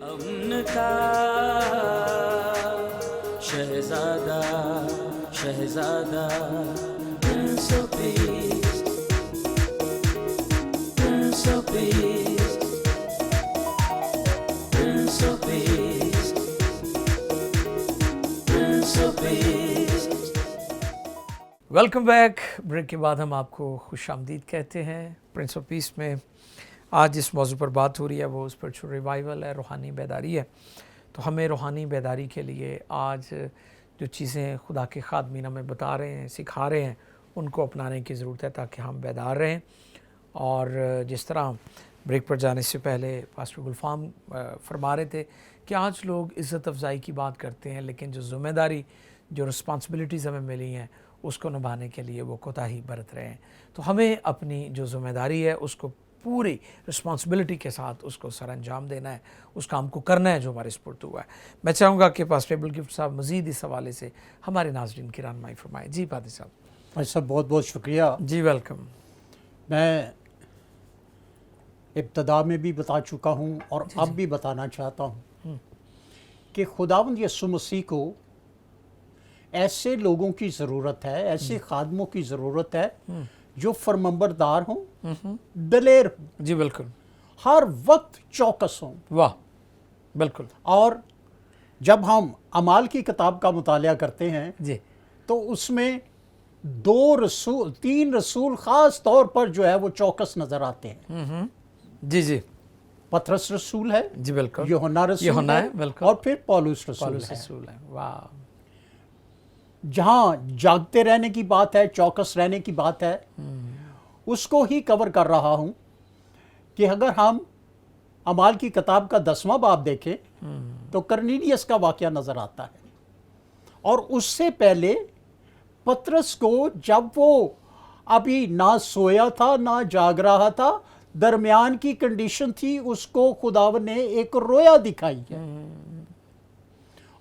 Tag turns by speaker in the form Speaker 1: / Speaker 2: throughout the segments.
Speaker 1: अमन का शहजादा शहजादा Prince of Peace, Prince of Peace, Prince of Peace, Prince of Peace।
Speaker 2: Welcome back. Break के बाद हम आपको खुशामदीद कहते हैं। प्रिंस ऑफ पीस में आज जिस मौजू पर बात हो रही है वो स्पिरिचुअल रिवाइवल है, रूहानी बेदारी है। तो हमें रूहानी बेदारी के लिए आज जो चीज़ें खुदा के खादमीन हमें बता रहे हैं, सिखा रहे हैं, उनको अपनाने की ज़रूरत है ताकि हम बेदार रहें। और जिस तरह ब्रेक पर जाने से पहले पास्टर गुलफाम फरमा रहे थे कि आज लोग इज़्ज़त अफ़ज़ाई की बात करते हैं, लेकिन जो ज़िम्मेदारी, जो रिस्पॉन्सिबिलिटीज़ हमें मिली हैं उसको निभाने के लिए वो कोताही बरत रहे हैं। तो हमें अपनी जो ज़िम्मेदारी है उसको पूरी रिस्पॉन्सिबिलिटी के साथ उसको सर अंजाम देना है, उस काम को करना है जो हमारे सुपुर्द हुआ है। मैं चाहूँगा कि पास्टर एबल गिफ्ट साहब मज़ीद इस हवाले से हमारे नाज़रीन की रहनुमाई फरमाएं। जी पादी साहब।
Speaker 3: भाई साहब बहुत बहुत शुक्रिया।
Speaker 2: जी वेलकम।
Speaker 3: मैं इब्तदा में भी बता चुका हूँ और अब भी बताना चाहता हूँ कि खुदावंद यीशु मसीह को ऐसे लोगों की ज़रूरत है, ऐसे खादमों की ज़रूरत है जो फरमंबरदार हों, दलेर हों,
Speaker 2: जी बिल्कुल,
Speaker 3: हर वक्त चौकस हों।
Speaker 2: वाह, बिल्कुल।
Speaker 3: और जब हम अमाल की किताब का मुतालिया करते हैं
Speaker 2: जी
Speaker 3: तो उसमें तीन रसूल ख़ास तौर पर जो है वो चौकस नज़र आते हैं।
Speaker 2: जी जी
Speaker 3: पतरस रसूल है,
Speaker 2: जी बिल्कुल,
Speaker 3: यूहन्ना रसूल
Speaker 2: यूहन्ना
Speaker 3: है,
Speaker 2: है, बिल्कुल।
Speaker 3: और फिर पौलुस
Speaker 2: पौलुस
Speaker 3: है।
Speaker 2: रसूल है। वाह,
Speaker 3: जहाँ जागते रहने की बात है, चौकस रहने की बात है, उसको ही कवर कर रहा हूँ कि अगर हम अमाल की किताब का 10वां बाब देखें तो करनीलियस का वाक़या नज़र आता है। और उससे पहले पतरस को जब वो अभी ना सोया था ना जाग रहा था, दरमियान की कंडीशन थी, उसको खुदावन ने एक रोया दिखाई है।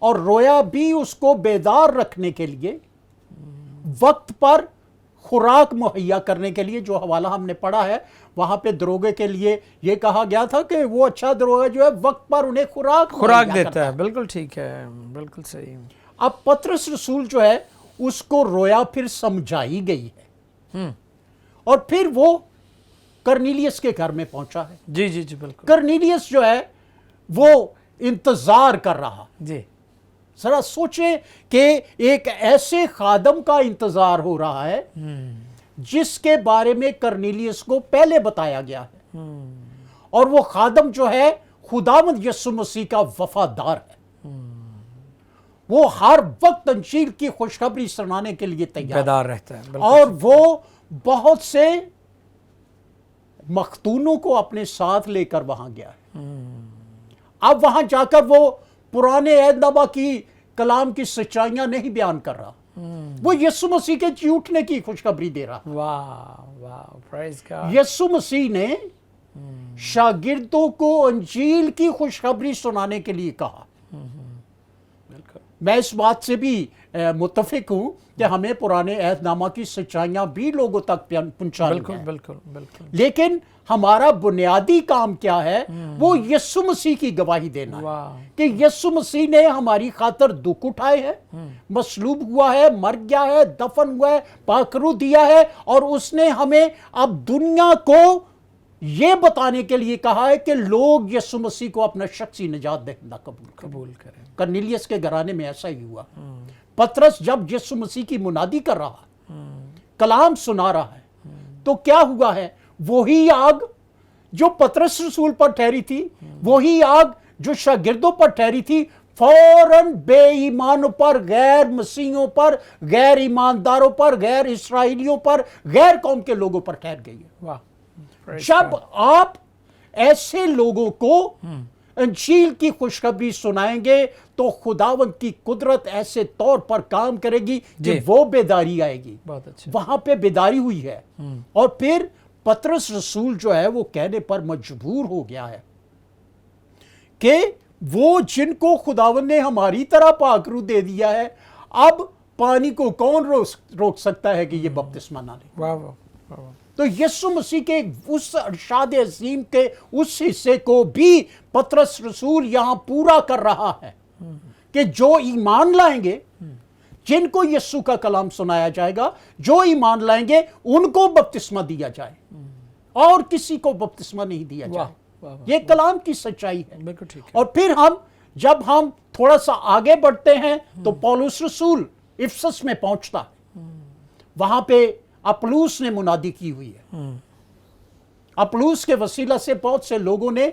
Speaker 3: और रोया भी उसको बेदार रखने के लिए, वक्त पर खुराक मुहैया करने के लिए। जो हवाला हमने पढ़ा है वहां पे दरोगे के लिए ये कहा गया था कि वो अच्छा दरोगा जो है वक्त पर उन्हें खुराक
Speaker 2: देता है। बिल्कुल ठीक है, बिल्कुल सही।
Speaker 3: अब पतरस रसूल जो है उसको रोया फिर समझाई गई है और फिर वो करनीलियस के घर में पहुंचा है।
Speaker 2: जी जी जी बिल्कुल।
Speaker 3: करनीलियस जो है वो इंतजार कर रहा।
Speaker 2: जी
Speaker 3: जरा सोचें कि एक ऐसे खादम का इंतजार हो रहा है जिसके बारे में करनीलियस को पहले बताया गया है। और वो खादम जो है खुदावंद यीशु मसीह का वफादार है। वो हर वक्त अंजील की खुशखबरी सुनाने के लिए तैयार
Speaker 2: रहता है।
Speaker 3: और वो बहुत से मखतूनों को अपने साथ लेकर वहां गया है। अब वहां जाकर वो पुराने अहदनामा की कलाम की सच्चाइयां नहीं बयान कर रहा, वो यीशु मसीह के जी उठने की खुशखबरी दे रहा।
Speaker 2: वाह वाह, प्रेज़ गॉड।
Speaker 3: यीशु मसीह ने शागिर्दों को अंजील की खुशखबरी सुनाने के लिए कहा। मैं इस बात से भी मुत्तफिक हूं कि हमें पुराने अहदनामा की सच्चाइयां भी लोगों तक पहुंचानी
Speaker 2: बिल्कुल
Speaker 3: है।
Speaker 2: बिल्कुल बिल्कुल।
Speaker 3: लेकिन हमारा बुनियादी काम क्या है? वो यीशु मसीह की गवाही देना है कि यीशु मसीह ने हमारी खातिर दुख उठाए हैं, मसलूब हुआ है, मर गया है, दफन हुआ है, पाकरू दिया है, और उसने हमें अब दुनिया को ये बताने के लिए कहा है कि लोग यीशु मसीह को अपना शख्सी निजात दहिंदा कबूल करें। करनीलियस के घराने में ऐसा ही हुआ। पतरस जब यीशु मसीह की मुनादी कर रहा, कलाम सुना रहा है, तो क्या हुआ है? वही आग जो पतरस रसूल पर ठहरी थी, वही आग जो शागिर्दों पर ठहरी थी, फौरन बेईमानों पर, गैर मसीहों पर, गैर ईमानदारों पर, गैर इस्राएलियों पर, गैर कौम के लोगों पर ठहर गई है।
Speaker 2: वाह।
Speaker 3: जब आप ऐसे लोगों को अंजील की खुशखबरी सुनाएंगे तो खुदावंद की कुदरत ऐसे तौर पर काम करेगी कि वो बेदारी आएगी।
Speaker 2: बहुत अच्छा।
Speaker 3: वहां पे बेदारी हुई है। और फिर पतरस रसूल जो है वो कहने पर मजबूर हो गया है कि वो जिनको खुदावंद ने हमारी तरह पाकरू दे दिया है, अब पानी को कौन रोक सकता है कि ये बपतिस्मा ना ले।
Speaker 2: वाह वाह वाह।
Speaker 3: तो यीशु मसीह के उस इरशाद अज़ीम के उस हिस्से को भी पतरस रसूल यहां पूरा कर रहा है कि जो ईमान लाएंगे, जिनको यीशु का कलाम सुनाया जाएगा, जो ईमान लाएंगे उनको बपतिस्मा दिया जाए और किसी को बपतिस्मा नहीं दिया जाए। ये कलाम की सच्चाई है।
Speaker 2: बिल्कुल ठीक है।
Speaker 3: और फिर जब हम थोड़ा सा आगे बढ़ते हैं तो पौलुस रसूल इफिसस में पहुंचता है। वहां पे अपुल्लोस ने मुनादी की हुई है। अपुल्लोस के वसीला से बहुत से लोगों ने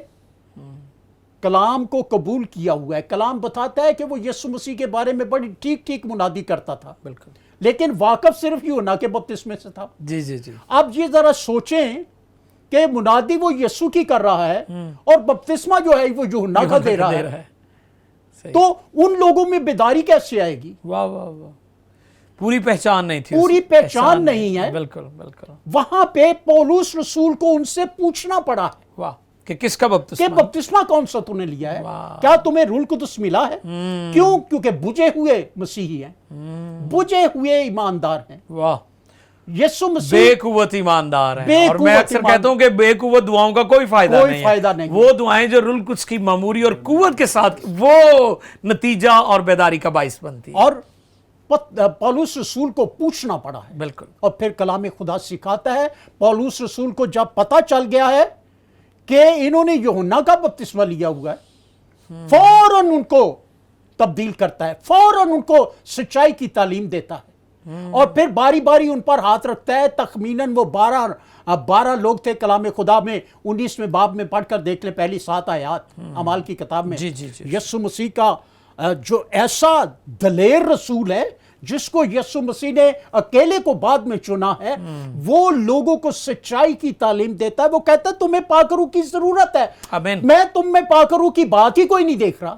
Speaker 3: कलाम को कबूल किया हुआ है। कलाम बताता है कि वो यीशु मसीह के बारे में बड़ी ठीक ठीक मुनादी करता था,
Speaker 2: बिल्कुल,
Speaker 3: लेकिन वाकफ सिर्फ यूहन्ना के बपतिस्मे से था।
Speaker 2: जी जी जी।
Speaker 3: अब ये जरा सोचें कि मुनादी वो यीशु की कर रहा है और बपतिस्मा जो है वो यूहन्ना का दे रहा है।
Speaker 2: सही।
Speaker 3: तो उन लोगों में बेदारी कैसे आएगी?
Speaker 2: वाह वाह वाह, पूरी पहचान नहीं थी,
Speaker 3: पूरी पहचान नहीं है।
Speaker 2: बिल्कुल बिल्कुल।
Speaker 3: वहां पे पौलुस रसूल को उनसे पूछना पड़ा है
Speaker 2: वाह, कि किसका बपतिस्मा?
Speaker 3: कि बपतिस्मा कौन सा तूने लिया है? क्या तुम्हें रूह कुदस मिला है? क्यों? क्योंकि बुझे हुए मसीही हैं, बुझे हुए ईमानदार हैं।
Speaker 2: वाह,
Speaker 3: यीशु मसीह
Speaker 2: बेकुवत ईमानदार हैं। और मैं अक्सर कहता हूं कि बेकुवत दुआओं का कोई फायदा नहीं है। वो दुआएं जो रुल कुछ की मामूरी और कुव्वत के साथ, वो नतीजा और बेदारी का बाइस बनती है।
Speaker 3: और पौलुस रसूल को पूछना पड़ा है।
Speaker 2: बिल्कुल।
Speaker 3: और फिर कलाम खुदा सिखाता है, पौलुस रसूल को जब पता चल गया है कि इन्होंने यूहन्ना का बपतिस्मा लिया हुआ है, फौरन उनको तब्दील करता है, फौरन उनको सच्चाई की तालीम देता है और फिर बारी बारी उन पर हाथ रखता है। तखमीनन वो 12 लोग थे। कलाम खुदा में 19वें बाब में पढ़कर देख ले, पहली 7 आयात अमाल की किताब में। यीशु मसीह का जो ऐसा दलेर रसूल है जिसको यीशु मसीह ने अकेले को बाद में चुना है, वो लोगों को सच्चाई की तालीम देता है। वो कहता है तुम्हें पाकरू की जरूरत है।
Speaker 2: आमीन।
Speaker 3: मैं तुम में पाकरू की बात ही कोई नहीं देख रहा।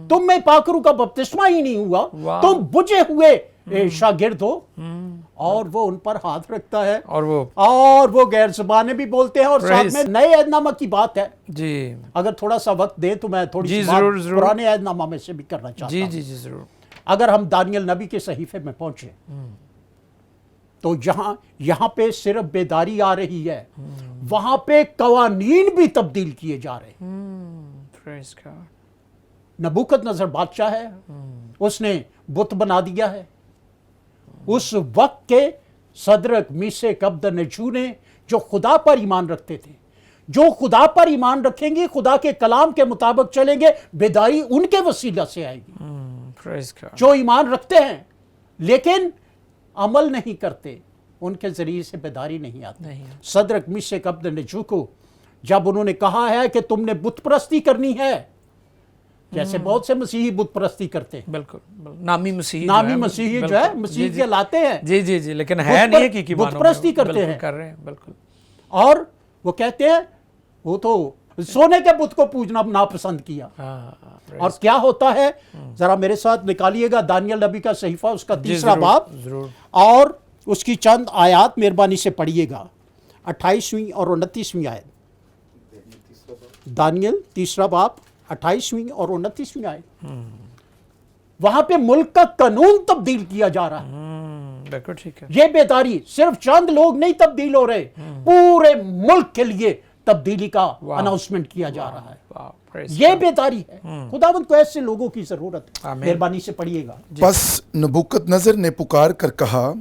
Speaker 3: तुम में पाकरू का बपतिस्मा ही नहीं हुआ। तुम बुझे हुए शागिर्द हो। और वो उन पर हाथ रखता है और वो गैर ज़बानें भी बोलते हैं। और साथ में नए अहदनामा की बात है जी। अगर थोड़ा सा वक्त दे तो मैं थोड़ी सी बात पुराने अहदनामा में से भी करना चाहता हूं।
Speaker 2: जी जी जरूर।
Speaker 3: अगर हम दानियल नबी के सहीफे में पहुंचे तो यहां पे सिर्फ बेदारी आ रही है, वहां पे कवानीन भी तब्दील किए जा रहे हैं। नबूकदनेस्सर बादशाह है, उसने बुत बना दिया है। उस वक्त के सदरक मीशक अबदनगो ने, जो खुदा पर ईमान रखते थे, जो खुदा पर ईमान रखेंगे, खुदा के कलाम के मुताबिक चलेंगे, बेदारी उनके वसीला से आएगी। जो ईमान रखते हैं लेकिन अमल नहीं करते, उनके जरिए से बेदारी नहीं आती। सदरक मीशक अबदनगो को जब उन्होंने कहा है कि तुमने बुत परस्ती करनी है, जैसे बहुत से मसीही बुत परस्ती करते हैं, बिल्कुल नामी मसीही जो है मसीह के लाते हैं, जी जी जी, लेकिन है नहीं है कि बुत परस्ती करते हैं, कर रहे हैं। बिल्कुल। और वो कहते हैं वो तो सोने के बुत को पूजना नापसंद किया। और क्या होता है, जरा मेरे साथ निकालिएगा दानियल नबी का सहीफा, उसका 3रा बाब और उसकी चंद आयत मेहरबानी से पढ़िएगा, 28वीं और 29वीं आयत। दानियल 3रा बाब 28वीं और 29वीं आयत। वहां पे मुल्क का कानून तब्दील किया जा रहा है। ठीक है। ये बेदारी सिर्फ चंद लोग नहीं तब्दील हो रहे, पूरे मुल्क के लिए तब्दीली का अनाउंसमेंट किया जा रहा है। ये बेदारी है। खुदावंद को ऐसे लोगों की जरूरत है। मेहरबानी से पढ़िएगा।
Speaker 4: बस नबूकदनेस्सर ने पुकार कर कहा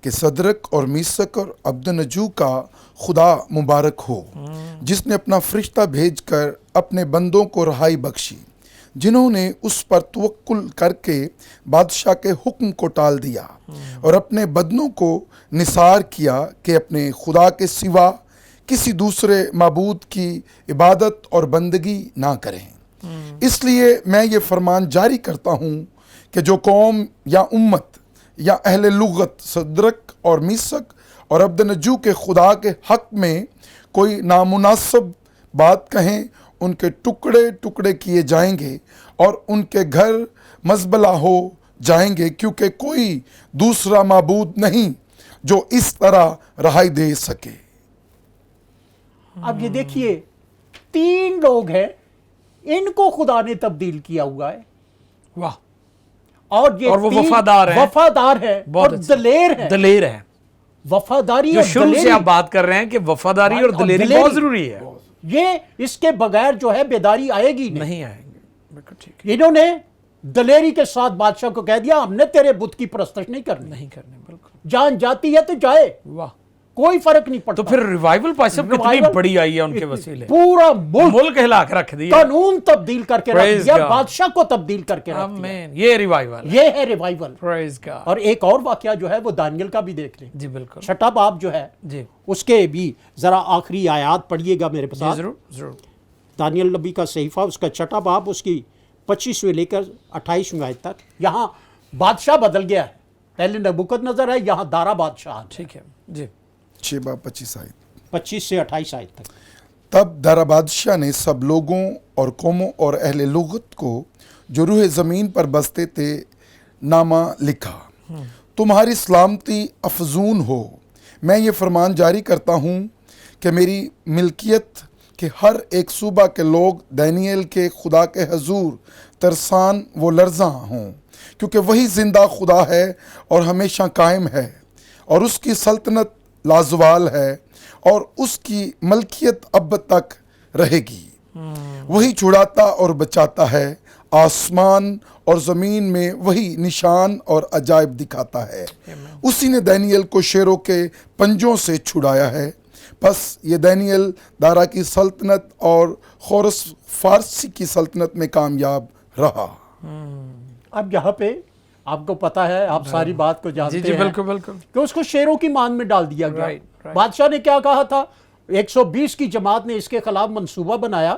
Speaker 4: कि सदरक और मीशक और अबदनगो का खुदा मुबारक हो, जिसने अपना फरिश्ता भेजकर अपने बंदों को रहाई बख्शी, जिन्होंने उस पर तवक्कुल करके बादशाह के हुक्म को टाल दिया और अपने बदनों को निसार किया कि अपने खुदा के सिवा किसी दूसरे माबूद की इबादत और बंदगी ना करें। इसलिए मैं ये फरमान जारी करता हूँ कि जो कौम या उम्मत या अहले लुगत सदरक और मीशक और अबदनगो के खुदा के हक में कोई नामुनासिब बात कहें, उनके टुकड़े टुकड़े किए जाएंगे और उनके घर मजबला हो जाएंगे, क्योंकि कोई दूसरा माबूद नहीं जो इस तरह रहाई दे सके।
Speaker 3: अब ये देखिए, 3 लोग हैं, इनको खुदा ने तब्दील किया हुआ है। वाह। और वो वफादार है और दलेर है। वफादारी
Speaker 2: जो
Speaker 3: और
Speaker 2: शुरू से
Speaker 3: दलेरी,
Speaker 2: आप बात कर रहे हैं कि वफादारी और दलेरी बहुत जरूरी है।
Speaker 3: ये इसके बगैर जो है बेदारी आएगी
Speaker 2: नहीं आएंगे, बिल्कुल ठीक है,
Speaker 3: इन्होंने दलेरी के साथ बादशाह को कह दिया हमने तेरे बुत की परस्तिश नहीं करनी,
Speaker 2: नहीं करने, बिल्कुल।
Speaker 3: जान जाती है तो जाए,
Speaker 2: वाह,
Speaker 3: कोई फर्क नहीं पड़ता।
Speaker 2: तो फिर रिवाइवल पासब कितनी
Speaker 3: Revival
Speaker 2: बड़ी आई है उनके वसीले,
Speaker 3: पूरा मुल्क
Speaker 2: मुल्क हिला के रख दिया।
Speaker 3: कानून तब्दील करके रख
Speaker 2: Praise
Speaker 3: दिया,
Speaker 2: God.
Speaker 3: बादशाह को तब्दील करके रख दिया।
Speaker 2: आमीन, ये रिवाइवल,
Speaker 3: ये है रिवाइवल।
Speaker 2: Praise God.
Speaker 3: और एक और वाकया जो है वो दानियल का भी देख लें।
Speaker 2: जी बिल्कुल,
Speaker 3: छठा बाब जो है
Speaker 2: जी
Speaker 3: उसके भी जरा आखिरी आयात पढ़िएगा मेरे
Speaker 2: जी,
Speaker 3: पास।
Speaker 2: जरूर जरूर।
Speaker 3: दानियल नबी का सहीफा उसका छठा बाब उसकी 25वें लेकर 28वें आयत तक। यहाँ बादशाह बदल गया है, पहले नबूकदनजर है, यहाँ दारा बादशाह है।
Speaker 2: ठीक है जी,
Speaker 4: 6-25 आयत।
Speaker 3: 25 से 28 आयत तक।
Speaker 4: तब दारा बादशाह ने सब लोगों और कौमों और अहले लुगत को जो रूह ज़मीन पर बसते थे नामा लिखा, तुम्हारी सलामती अफजून हो। मैं ये फरमान जारी करता हूँ कि मेरी मिल्कियत के हर एक सूबा के लोग दानियल के खुदा के हजूर तरसान व लर्जा हों, क्योंकि वही जिंदा खुदा है और हमेशा कायम है, और उसकी सल्तनत लाजवाल है, और उसकी मलकियत अब तक रहेगी। वही छुड़ाता और बचाता है, आसमान और ज़मीन में वही निशान और अजायब दिखाता है। उसी ने दानियल को शेरों के पंजों से छुड़ाया है। बस ये दानियल दारा की सल्तनत और खोरस फारसी की सल्तनत में कामयाब रहा।
Speaker 3: अब यहाँ पे आपको पता है, आप सारी बात को जानते
Speaker 2: जी जी,
Speaker 3: हैं
Speaker 2: बिल्कुल बिल्कुल,
Speaker 3: कि उसको शेरों की मान में डाल दिया गया।
Speaker 2: Right, right.
Speaker 3: बादशाह ने क्या कहा था, 120 की जमात ने इसके खिलाफ मंसूबा बनाया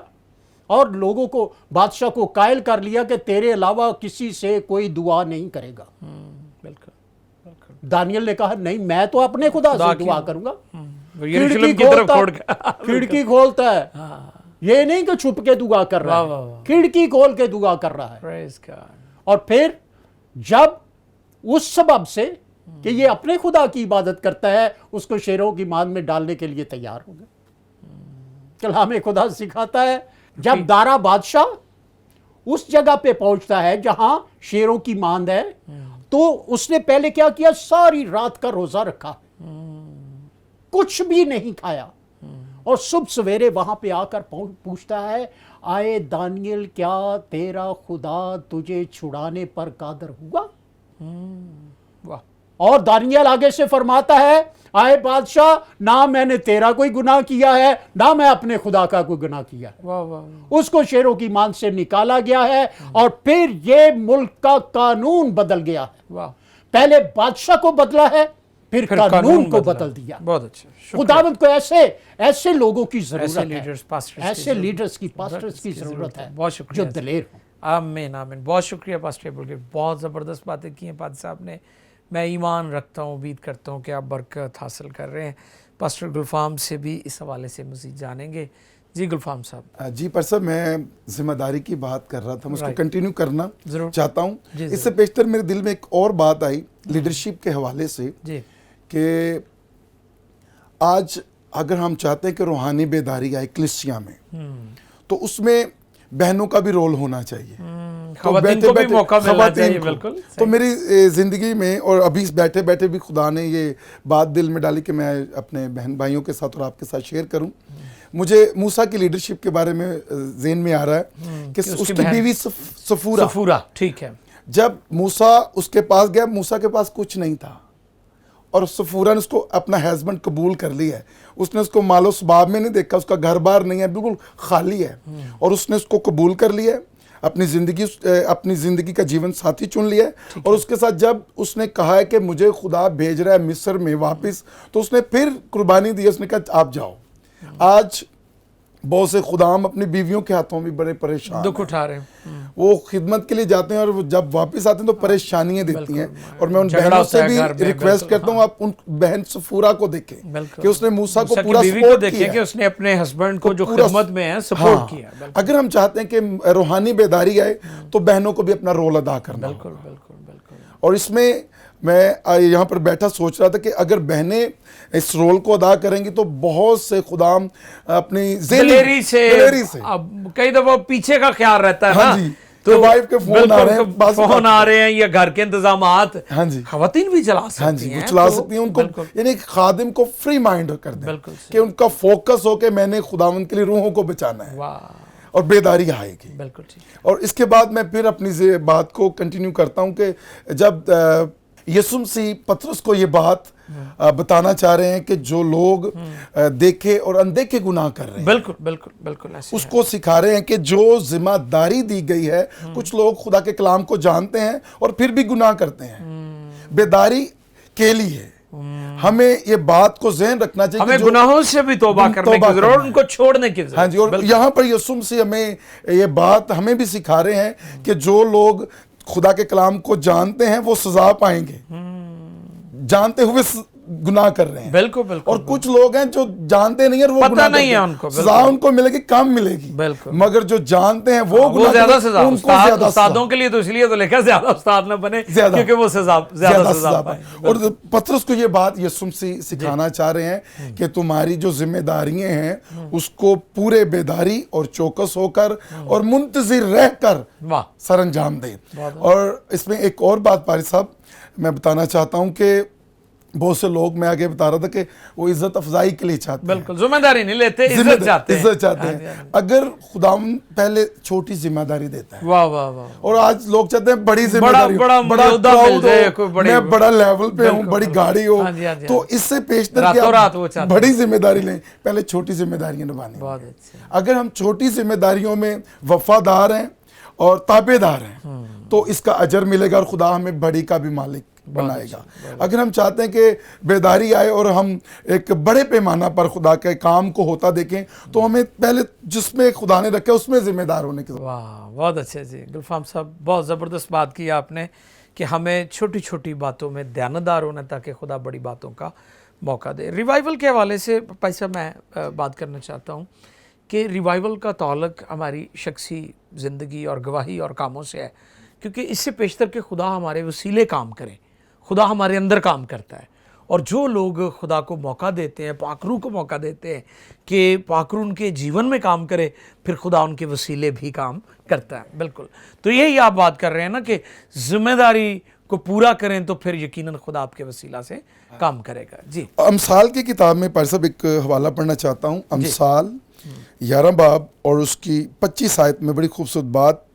Speaker 3: और लोगों को, बादशाह को कायल कर लिया कि तेरे अलावा किसी से कोई दुआ नहीं करेगा।
Speaker 2: बिल्कुल बिल्कुल।
Speaker 3: दानियल ने कहा नहीं, मैं तो अपने खुदा से दुआ करूंगा।
Speaker 2: वो यरूशलेम की तरफ खोड़ के
Speaker 3: खिड़की खोलता है, ये नहीं कि छुप के दुआ कर रहा
Speaker 2: वाह, वाह,
Speaker 3: है,
Speaker 2: वाह।
Speaker 3: खिड़की खोल के दुआ कर रहा है।
Speaker 2: Praise God.
Speaker 3: और फिर जब उस सबब से कि ये अपने खुदा की इबादत करता है, उसको शेरों की मान में डालने के लिए तैयार हो गए। कलाम खुदा सिखाता है जब दारा बादशाह उस जगह पे पहुंचता है जहां शेरों की मांद है, तो उसने पहले क्या किया, सारी रात का रोजा रखा, कुछ भी नहीं खाया, और सुबह सवेरे वहां पे आकर पूछता है, आए दानियल, क्या तेरा खुदा तुझे छुड़ाने पर कादर हुआ?
Speaker 2: वाह,
Speaker 3: और दानियल आगे से फरमाता है, आए बादशाह, ना मैंने तेरा कोई गुनाह किया है, ना मैं अपने खुदा का कोई गुनाह किया है।
Speaker 2: वाह वाह,
Speaker 3: उसको शेरों की मान से निकाला गया है, और फिर ये मुल्क का कानून बदल गया है।
Speaker 2: वाह,
Speaker 3: पहले बादशाह को बदला है, फिर कानून को बदल दिया।
Speaker 2: बहुत अच्छा,
Speaker 3: खुदावंद को ऐसे लोगों की जरूरत
Speaker 2: ऐसे
Speaker 3: है,
Speaker 2: लीडर्स, पास्टर्स,
Speaker 3: ऐसे लीडर्स की, पास्टर्स की जरूरत है,
Speaker 2: बहुत शुक्रिया,
Speaker 3: जो दलेर हो।
Speaker 2: आमीन आमीन। बहुत शुक्रिया पास्टर एबल के, बहुत ज़बरदस्त बातें की हैं पाद साहब ने। मैं ईमान रखता हूँ, उम्मीद करता हूँ कि आप बरकत हासिल कर रहे हैं। पास्टर गुलफाम से भी इस हवाले से मज़ीद जानेंगे। जी गुलफाम साहब।
Speaker 4: जी पर सर, मैं जिम्मेदारी की बात कर रहा था, मैं उसको
Speaker 2: Right.
Speaker 4: कंटिन्यू करना
Speaker 2: ज़रूर।
Speaker 4: चाहता हूँ।
Speaker 2: जी,
Speaker 4: इससे बेशतर मेरे दिल में एक और बात आई लीडरशिप के हवाले से,
Speaker 2: जी
Speaker 4: कि आज अगर हम चाहते हैं कि रूहानी बेदारी आए कलीसिया में, तो उसमें बहनों का भी रोल होना चाहिए।
Speaker 2: ख़वातीन को भी मौका मिलना चाहिए,
Speaker 4: को।
Speaker 2: बिल्कुल
Speaker 4: तो मेरी ज़िंदगी में, और अभी बैठे बैठे भी खुदा ने ये बात दिल में डाली कि मैं अपने बहन भाइयों के साथ और आपके साथ शेयर करूं। मुझे मूसा की लीडरशिप के बारे में ज़हन में आ रहा है कि उसकी बीवी सफूरा,
Speaker 2: सफूरा, ठीक है।
Speaker 4: जब मूसा उसके पास गया, मूसा के पास कुछ नहीं था, और सफूरा ने उसको अपना हस्बैंड कबूल कर लिया है। उसने उसको मालो सबाब में नहीं देखा, उसका घर बार नहीं है, बिल्कुल खाली है, और उसने उसको कबूल कर लिया है, अपनी ज़िंदगी का जीवन साथी चुन लिया है। और उसके साथ जब उसने कहा है कि मुझे खुदा भेज रहा है मिस्र में वापस, तो उसने फिर कुर्बानी दी, उसने कहा आप जाओ। आज बहुत से खुदाम अपनी बीवियों के हाथों में बड़े परेशान
Speaker 2: दुख उठा रहे हैं,
Speaker 4: वो खिदमत के लिए जाते हैं, और वो जब वापस आते हैं तो परेशानियां देती हैं। और मैं उन बहनों से भी रिक्वेस्ट करता हूँ, आप उन बहन सफूरा को देखें कि उसने मूसा को पूरा सपोर्ट किया,
Speaker 2: कि उसने अपने हस्बैंड को जो खिदमत में है सपोर्ट किया।
Speaker 4: अगर हम चाहते हैं कि रूहानी बेदारी आए, तो बहनों को भी अपना रोल अदा करना।
Speaker 2: बिल्कुल बिल्कुल बिल्कुल।
Speaker 4: और इसमें मैं यहाँ पर बैठा सोच रहा था कि अगर बहनें इस रोल को अदा करेंगी, तो बहुत से खुदाम अपनी
Speaker 2: दिलेरी से अब कई दफा पीछे का ख्याल रहता है ना,
Speaker 4: तो वाइफ के फोन आ रहे हैं, बात
Speaker 2: फोन आ रहे हैं या घर के इंतजामात,
Speaker 4: हाँ जी,
Speaker 2: खवातीन भी चला सकती हैं।
Speaker 4: हाँ जी, वो चला सकती हैं उनको, यानी खादिम को फ्री माइंड कर दें कि उनका फोकस हो के मैंने खुदावंद के लिए रूहों को बचाना है,
Speaker 2: वाह,
Speaker 4: और बेदारी आएगी।
Speaker 2: बिल्कुल ठीक।
Speaker 4: और इसके बाद मैं फिर अपनी बात को कंटिन्यू करता हूं कि जब यीशु मसीह पतरस को ये बात बताना चाह रहे हैं कि जो लोग देखे और अनदेखे गुनाह कर रहे हैं,
Speaker 2: बिल्कुल बिल्कुल बिल्कुल ऐसे
Speaker 4: उसको सिखा रहे हैं कि जो जिम्मेदारी दी गई है, कुछ लोग खुदा के कलाम को जानते हैं और फिर भी गुनाह करते हैं। बेदारी के लिए हमें ये बात को ज़हन रखना चाहिए,
Speaker 2: हमें गुनाहों से भी तौबा करने की जरूरत, उनको छोड़ने की जरूरत।
Speaker 4: हाँ जी, और यहाँ पर यीशु मसीह हमें ये बात हमें भी सिखा रहे हैं कि जो लोग खुदा के कलाम को जानते हैं वो सजा पाएंगे, जानते हुए गुनाह कर रहे हैं।
Speaker 2: बिल्कुल बिल्कुल।
Speaker 4: और कुछ लोग हैं जो जानते नहीं है, वो
Speaker 2: पता नहीं है उनको,
Speaker 4: सजा उनको मिलेगी, कम मिलेगी।
Speaker 2: बिल्कुल।
Speaker 4: मगर जो जानते हैं वो
Speaker 2: ज्यादा सजा, उस्तादों के लिए तो इसलिए तो लिखा ज्यादा उस्ताद न बने, क्योंकि वो ज्यादा सजा पाए।
Speaker 4: और पतरस को ये बात यीशु मसीह सिखाना चाह रहे हैं कि तुम्हारी जो जिम्मेदारियां हैं उसको पूरे बेदारी और चौकस होकर और मुंतजिर रहकर सरंजाम दे। और इसमें एक और बात पारी साहब मैं बताना चाहता हूं कि बहुत से लोग, मैं आगे बता रहा था कि वो इज्जत अफजाई के लिए चाहते हैं,
Speaker 2: बिल्कुल जिम्मेदारी नहीं लेते, इज्जत चाहते
Speaker 4: हैं। अगर खुदावंद पहले छोटी जिम्मेदारी देता है,
Speaker 2: वाह वाह वाह,
Speaker 4: और आज लोग चाहते हैं बड़ी जिम्मेदारी,
Speaker 2: बड़ा
Speaker 4: मैं बड़ा लेवल पे हूँ, बड़ी गाड़ी हो, तो इससे पेशतर बड़ी जिम्मेदारी लें, पहले छोटी जिम्मेदारियां निभानी। अगर हम छोटी जिम्मेदारियों में वफादार हैं और ताबेदार हैं तो इसका अजर मिलेगा और खुदा हमें बड़ी का भी मालिक बनाएगा। अगर हम चाहते हैं कि बेदारी आए और हम एक बड़े पैमाना पर खुदा के काम को होता देखें तो हमें पहले जिसमें खुदा ने रखा उसमें जिम्मेदार होने की।
Speaker 2: वाह, बहुत अच्छे जी गुलफाम साहब, बहुत ज़बरदस्त बात की आपने कि हमें छोटी छोटी बातों में ध्यानदार होना ताकि खुदा बड़ी बातों का मौका दे। रिवाइवल के हवाले से पैसा मैं बात करना चाहता हूँ कि रिवाइवल का ताल्लुक हमारी शख्सी ज़िंदगी और गवाही और कामों से है, क्योंकि इससे पेशतर के खुदा हमारे वसीले काम करें, खुदा हमारे अंदर काम करता है। और जो लोग खुदा को मौका देते हैं, पाकरू को मौका देते हैं कि पाकरू उनके जीवन में काम करे, फिर खुदा उनके वसीले भी काम करता है। बिल्कुल, तो यही आप बात कर रहे हैं ना कि जिम्मेदारी को पूरा करें तो फिर यकीनन खुदा आपके वसीला से काम करेगा। जी,
Speaker 4: अमसाल की किताब में पर सब एक हवाला पढ़ना चाहता हूँ। अमसाल 11 बाब और उसकी 25 आयत में बड़ी खूबसूरत बात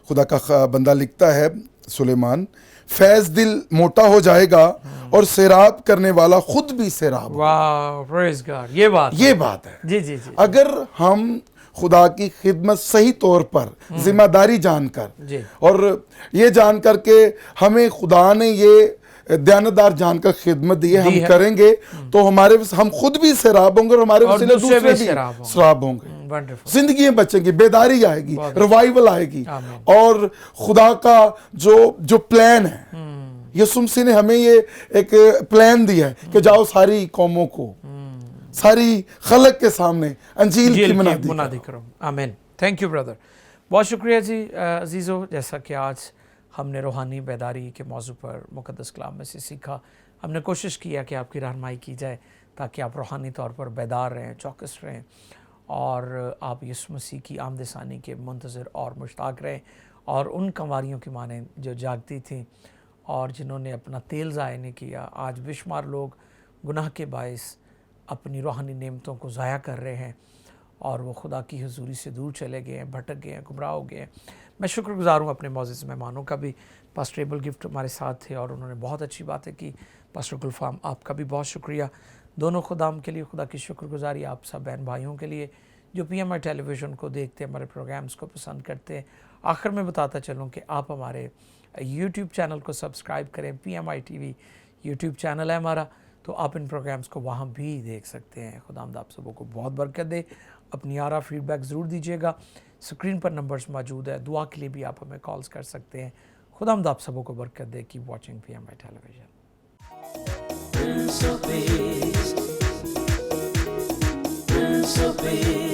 Speaker 4: खुदा का बंदा लिखता है, सुलेमान, फैज दिल मोटा हो जाएगा और सैराब करने वाला खुद भी सैराब।
Speaker 2: वाह, प्रेज़ गॉड, ये बात है। जी जी जी।
Speaker 4: अगर हम खुदा की खिदमत सही तौर पर जिम्मेदारी जानकर और ये जानकर के हमें खुदा ने ये ध्यानदार जानकर खिदमत दी है, हम करेंगे तो हम खुद भी सैराब होंगे और हमारे वसीले दूसरे भी सैराब होंगे। जिंदगी बचेंगी, बेदारी आएगी, रिवाइवल आएगी। और खुदा का जो प्लान है, यीशु मसीह ने हमें ये एक प्लान दिया है कि जाओ सारी कौमों को, सारी खलक के सामने अंजील की मुनादी करो।
Speaker 2: आमीन। थैंक यू ब्रदर, बहुत शुक्रिया जी अजीज़ो। जैसा कि आज हमने रूहानी बेदारी के मौजू पर मुक़द्दस कलाम में से सीखा, हमने कोशिश किया कि आपकी रहनुमाई की जाए ताकि आप रूहानी तौर पर बेदार रहें, चौकस रहें और आप यीशु मसीह की आमद-ए-सानी के मुंतज़िर और मुश्ताक रहें और उन कंवारियों की मानें जो जागती थीं और जिन्होंने अपना तेल ज़ाया नहीं किया। आज बेशुमार लोग गुनाह के बाइस अपनी रूहानी नेमतों को ज़ाया कर रहे हैं और वो खुदा की हुजूरी से दूर चले गए हैं, भटक गए हैं, गुमराह हो गए हैं। मैं शुक्रगुज़ार हूँ अपने मौजूद मेहमानों का भी। पास्टर एबल गिफ्ट हमारे साथ थे और उन्होंने बहुत अच्छी बातें की। पास्टर गुलफाम, आपका भी बहुत शुक्रिया। दोनों खुदाम के लिए खुदा की शुक्रगुजारी, आप सब बहन भाइयों के लिए जो PMI टेलीविज़न को देखते हैं, हमारे प्रोग्राम्स को पसंद करते हैं। आखिर में बताता चलूँ कि आप हमारे YouTube चैनल को सब्सक्राइब करें। PMI TV YouTube चैनल है हमारा, तो आप इन प्रोग्राम्स को वहाँ भी देख सकते हैं। खुदावंद आप सबों को बहुत बरकत दे। अपनी आरा फीडबैक ज़रूर दीजिएगा। स्क्रीन पर नंबर्स मौजूद है, दुआ के लिए भी आप हमें कॉल्स कर सकते हैं। खुदावंद आप सबों को बरकत दे। Keep watching PMI television.
Speaker 1: Prince of Peace, Prince of Peace.